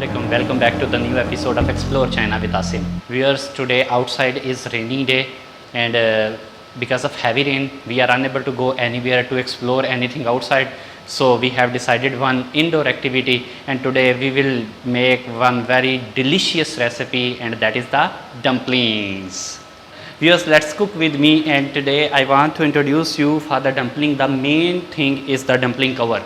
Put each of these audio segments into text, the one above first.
Assalamualaikum. Welcome back to the new episode of Explore China with Asim. Viewers, today outside is rainy day and because of heavy rain we are unable to go anywhere to explore anything outside. So we have decided one indoor activity, and today we will make one very delicious recipe, and that is the dumplings. Viewers, let's cook with me, and today I want to introduce you for the dumpling. The main thing is the dumpling cover,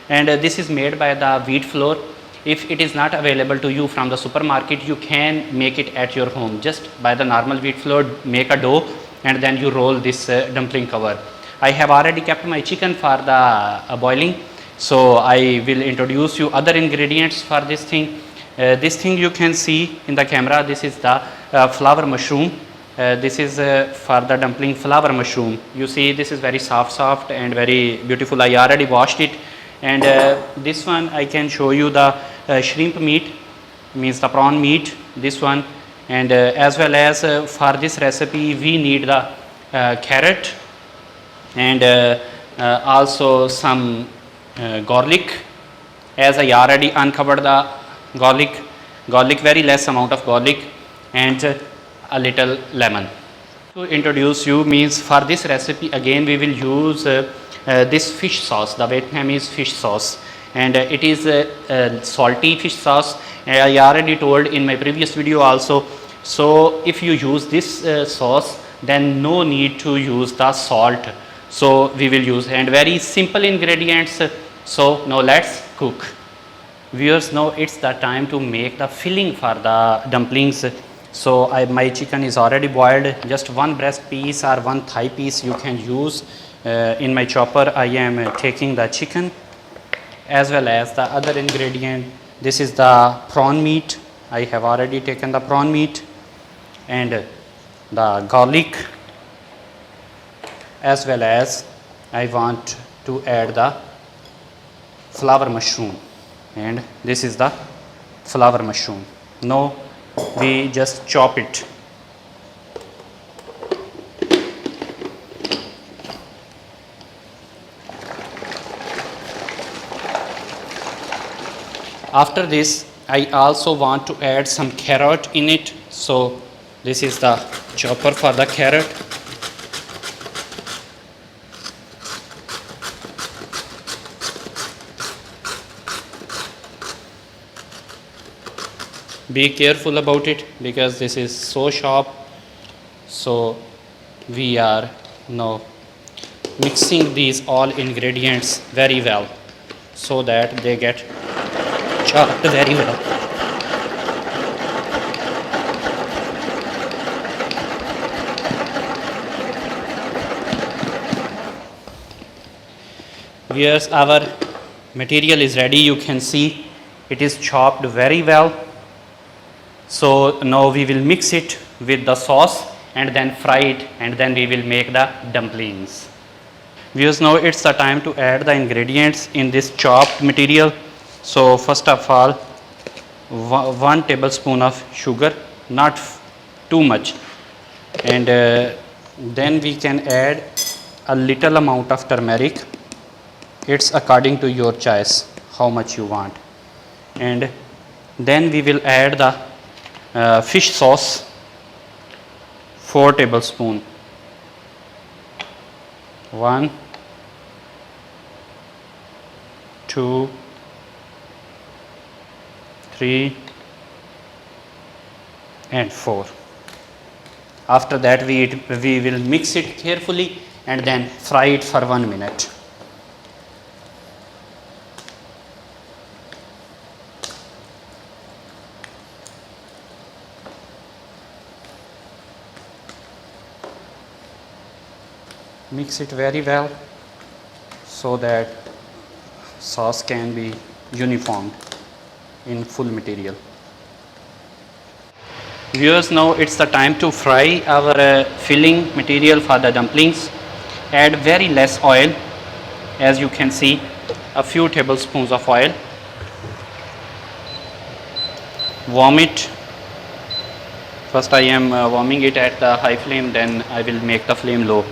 and this is made by the wheat flour. If it is not available to you from the supermarket, you can make it at your home. Just by the normal wheat flour, make a dough and then you roll this dumpling cover. I have already kept my chicken for the boiling, so I will introduce you other ingredients for this thing. This thing you can see in the camera, this is the flower mushroom. This is for the dumpling flower mushroom. You see, this is very soft and very beautiful. I already washed it. And this one I can show you the shrimp meat, means the prawn meat, this one. And as well as for this recipe we need the carrot and also some garlic. As I already uncovered the garlic, very less amount of garlic, and a little lemon. To introduce you, means for this recipe again we will use this fish sauce, the Vietnamese fish sauce, and it is salty fish sauce. I already told in my previous video also. So if you use this sauce, then no need to use the salt. So we will use, and very simple ingredients. So now let's cook. Viewers, now it's the time to make the filling for the dumplings. So my chicken is already boiled. Just one breast piece or one thigh piece you can use. In my chopper I am taking the chicken as well as the other ingredient. This is the prawn meat. I have already taken the prawn meat and the garlic, as well as I want to add the flower mushroom, and this is the flower mushroom. Now we just chop it. After this, I also want to add some carrot in it. So this is the chopper for the carrot. Be careful about it because this is so sharp. So we are now mixing these all ingredients very well so that they get chopped very well. Viewers, our material is ready. You can see it is chopped very well. So now we will mix it with the sauce and then fry it, and then we will make the dumplings. Viewers, now it's the time to add the ingredients in this chopped material. So first of all, 1 tablespoon of sugar, not too much, and then we can add a little amount of turmeric. It's according to your choice how much you want. And then we will add the fish sauce, 4 tablespoons. 1, 2, 3 and 4. After that we will mix it carefully and then fry it for 1 minute. Mix it very well so that sauce can be uniform in full material. Viewers, now it's the time to fry our filling material for the dumplings. Add very less oil, as you can see, a few tablespoons of oil. Warm it. First I am warming it at the high flame, then I will make the flame low,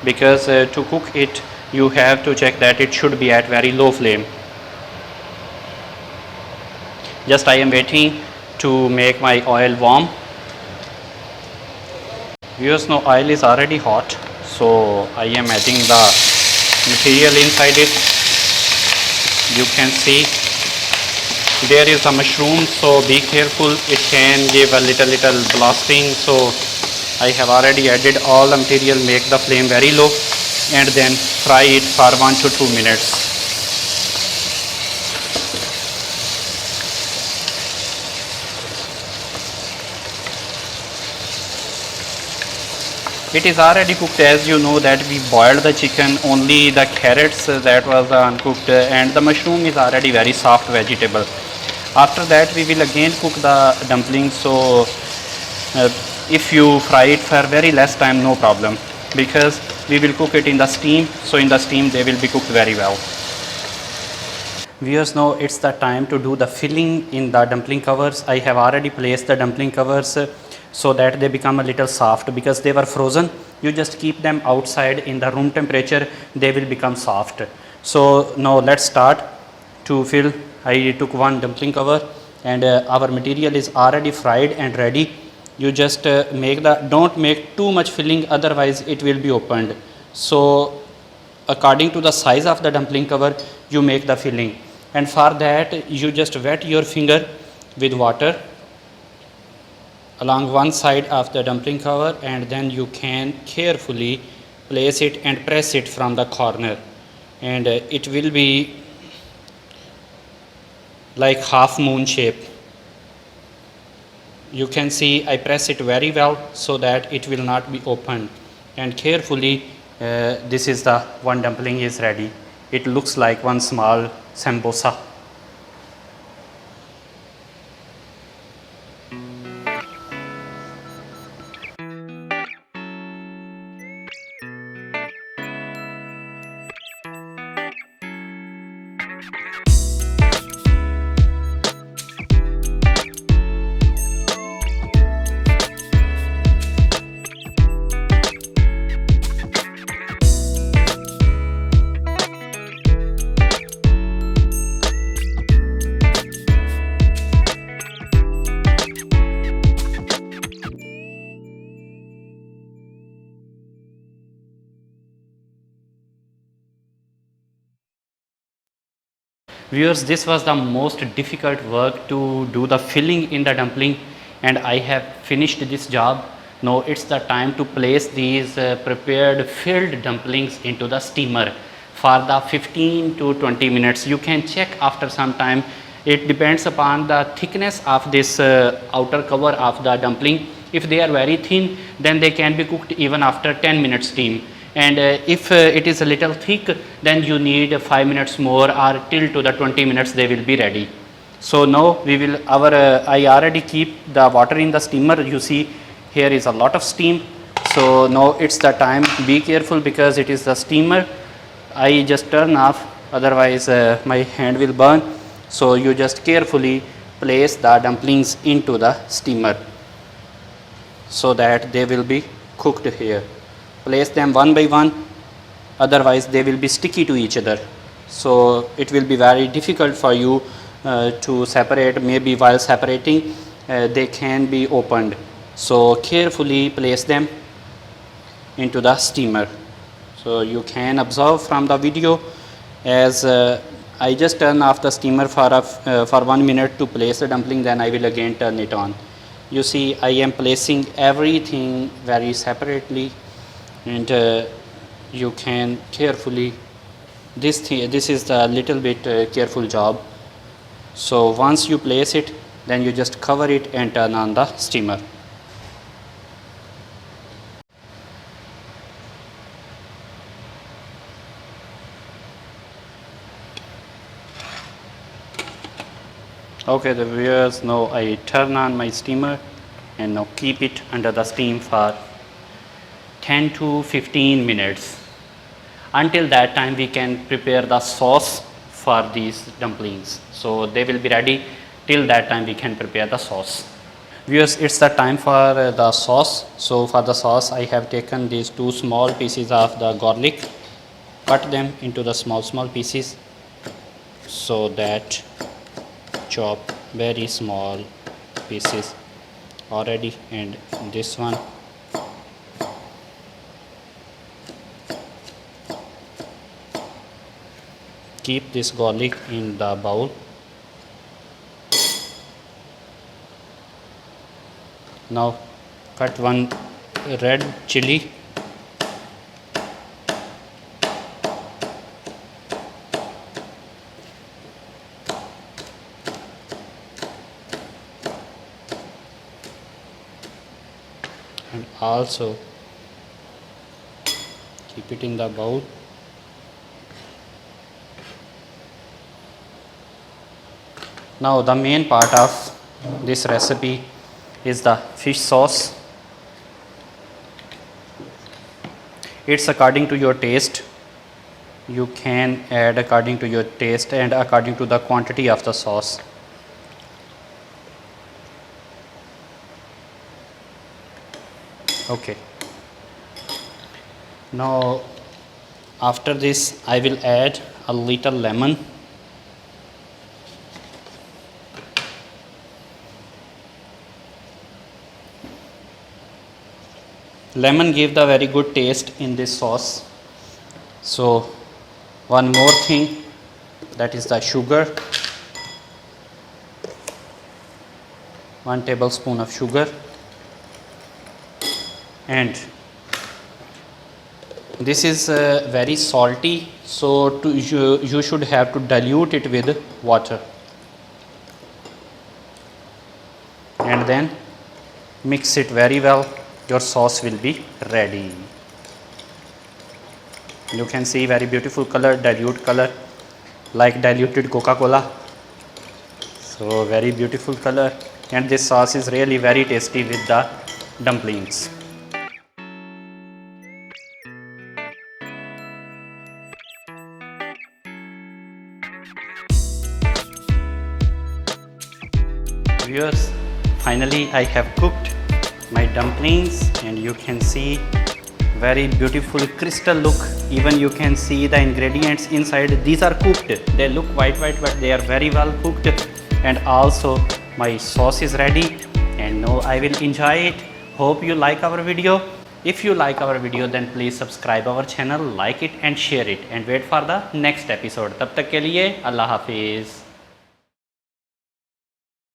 because to cook it you have to check that it should be at very low flame. Just I am waiting to make my oil warm. Viewers, now oil is already hot, so I am adding the material inside it. You can see there is a mushroom, so be careful, it can give a little blasting. So I have already added all the material, make the flame very low and then fry it for 1 to 2 minutes. It is already cooked, as you know that we boiled the chicken, only the carrots that was uncooked, and the mushroom is already very soft vegetable. After that we will again cook the dumplings, so if you fry it for very less time, no problem, because we will cook it in the steam, so in the steam they will be cooked very well. Viewers, now it's the time to do the filling in the dumpling covers. I have already placed the dumpling covers so that they become a little soft, because they were frozen. You just keep them outside in the room temperature, they will become soft. So now let's start to fill. I took one dumpling cover and our material is already fried and ready. You just don't make too much filling, otherwise it will be opened. So according to the size of the dumpling cover, you make the filling, and for that you just wet your finger with water along one side of the dumpling cover, and then you can carefully place it and press it from the corner, and it will be like half moon shape. You can see I press it very well so that it will not be opened, and carefully this is the one dumpling is ready. It looks like one small sambosa. Viewers, this was the most difficult work to do the filling in the dumpling, and I have finished this job. Now it's the time to place these prepared filled dumplings into the steamer for the 15 to 20 minutes. You can check after some time. It depends upon the thickness of this outer cover of the dumpling. If they are very thin, then they can be cooked even after 10 minutes steam. And if it is a little thick, then you need 5 minutes more, or till to the 20 minutes they will be ready. So now we will, I already keep the water in the steamer. You see here is a lot of steam. So now it's the time. Be careful, because it is the steamer. I just turn off, otherwise my hand will burn. So you just carefully place the dumplings into the steamer so that they will be cooked here. Place them one by one, otherwise they will be sticky to each other. So it will be very difficult for you to separate. Maybe while separating they can be opened. So carefully place them into the steamer. So you can observe from the video, as I just turn off the steamer for 1 minute to place the dumpling, then I will again turn it on. You see I am placing everything very separately, and you can carefully, this is the little bit careful job. So once you place it, then you just cover it and turn on the steamer. Okay, the viewers, now I turn on my steamer and now keep it under the steam for 10 to 15 minutes. Until that time we can prepare the sauce for these dumplings. So they will be ready. Till that time we can prepare the sauce. Viewers, it's the time for the sauce. So for the sauce I have taken these 2 small pieces of the garlic, cut them into the small pieces, so that chop very small pieces already, and this one. Keep this garlic in the bowl. Now cut one red chili. And also keep it in the bowl. Now the main part of this recipe is the fish sauce. It's according to your taste. You can add according to your taste and according to the quantity of the sauce. Okay. Now after this I will add a little lemon. Lemon gave the very good taste in this sauce. So one more thing, that is the sugar. 1 tablespoon of sugar, and this is very salty, so you should have to dilute it with water, and then mix it very well. Your sauce will be ready. You can see very beautiful color, dilute color, like diluted Coca-Cola. So very beautiful color, and this sauce is really very tasty with the dumplings. Viewers, finally I have cooked my dumplings, and you can see very beautiful crystal look. Even you can see the ingredients inside, these are cooked. They look white but they are very well cooked. And also my sauce is ready, and now I will enjoy it. Hope you like our video. If you like our video, then please subscribe our channel, like it and share it, and wait for the next episode. तब तक के लिए अल्लाह हाफिज़.